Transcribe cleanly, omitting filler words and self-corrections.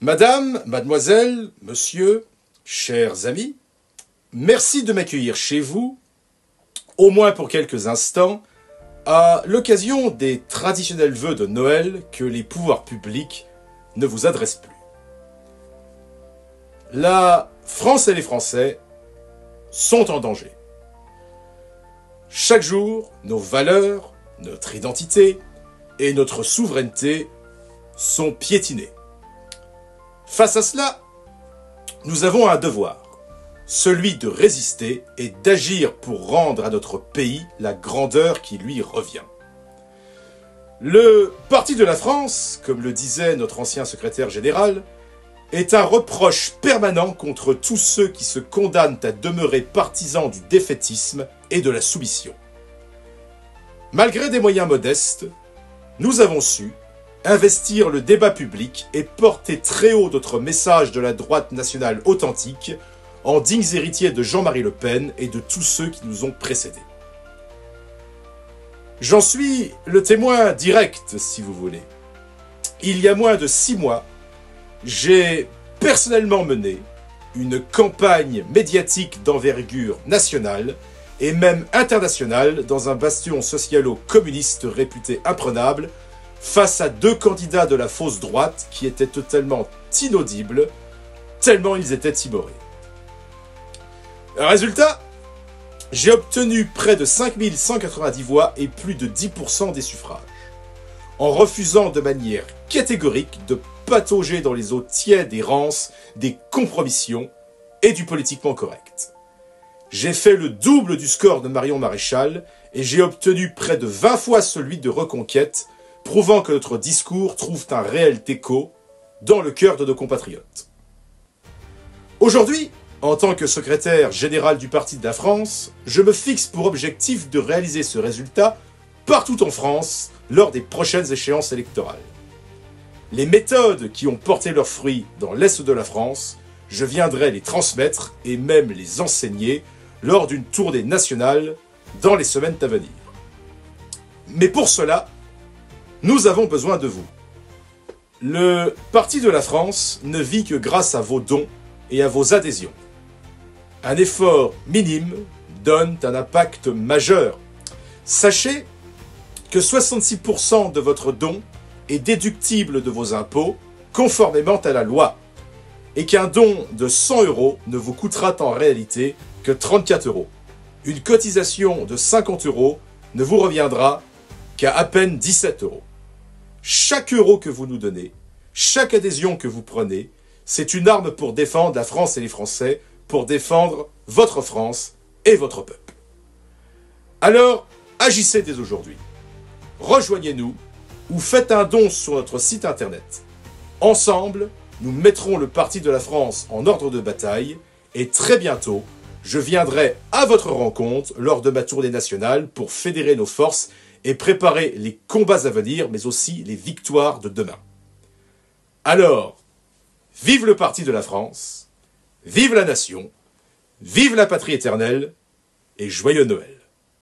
Madame, mademoiselle, monsieur, chers amis, merci de m'accueillir chez vous, au moins pour quelques instants, à l'occasion des traditionnels vœux de Noël que les pouvoirs publics ne vous adressent plus. La France et les Français sont en danger. Chaque jour, nos valeurs, notre identité et notre souveraineté sont piétinées. Face à cela, nous avons un devoir, celui de résister et d'agir pour rendre à notre pays la grandeur qui lui revient. Le Parti de la France, comme le disait notre ancien secrétaire général, est un reproche permanent contre tous ceux qui se condamnent à demeurer partisans du défaitisme et de la soumission. Malgré des moyens modestes, nous avons su investir le débat public et porter très haut notre message de la droite nationale authentique en dignes héritiers de Jean-Marie Le Pen et de tous ceux qui nous ont précédés. J'en suis le témoin direct, si vous voulez. Il y a moins de 6 mois, j'ai personnellement mené une campagne médiatique d'envergure nationale et même internationale dans un bastion socialo-communiste réputé imprenable face à 2 candidats de la fausse droite qui étaient totalement inaudibles, tellement ils étaient timorés. Résultat, j'ai obtenu près de 5190 voix et plus de 10% des suffrages, en refusant de manière catégorique de patauger dans les eaux tièdes et rances des compromissions et du politiquement correct. J'ai fait le double du score de Marion Maréchal et j'ai obtenu près de 20 fois celui de Reconquête, prouvant que notre discours trouve un réel écho dans le cœur de nos compatriotes. Aujourd'hui, en tant que secrétaire général du Parti de la France, je me fixe pour objectif de réaliser ce résultat partout en France lors des prochaines échéances électorales. Les méthodes qui ont porté leurs fruits dans l'Est de la France, je viendrai les transmettre et même les enseigner lors d'une tournée nationale dans les semaines à venir. Mais pour cela, nous avons besoin de vous. Le Parti de la France ne vit que grâce à vos dons et à vos adhésions. Un effort minime donne un impact majeur. Sachez que 66% de votre don est déductible de vos impôts, conformément à la loi, et qu'un don de 100 € ne vous coûtera en réalité que 34 €. Une cotisation de 50 € ne vous reviendra qu'à peine 17 €. Chaque euro que vous nous donnez, chaque adhésion que vous prenez, c'est une arme pour défendre la France et les Français, pour défendre votre France et votre peuple. Alors, agissez dès aujourd'hui. Rejoignez-nous ou faites un don sur notre site internet. Ensemble, nous mettrons le Parti de la France en ordre de bataille et très bientôt, je viendrai à votre rencontre lors de ma tournée nationale pour fédérer nos forces et préparer les combats à venir, mais aussi les victoires de demain. Alors, vive le Parti de la France, vive la nation, vive la patrie éternelle et joyeux Noël.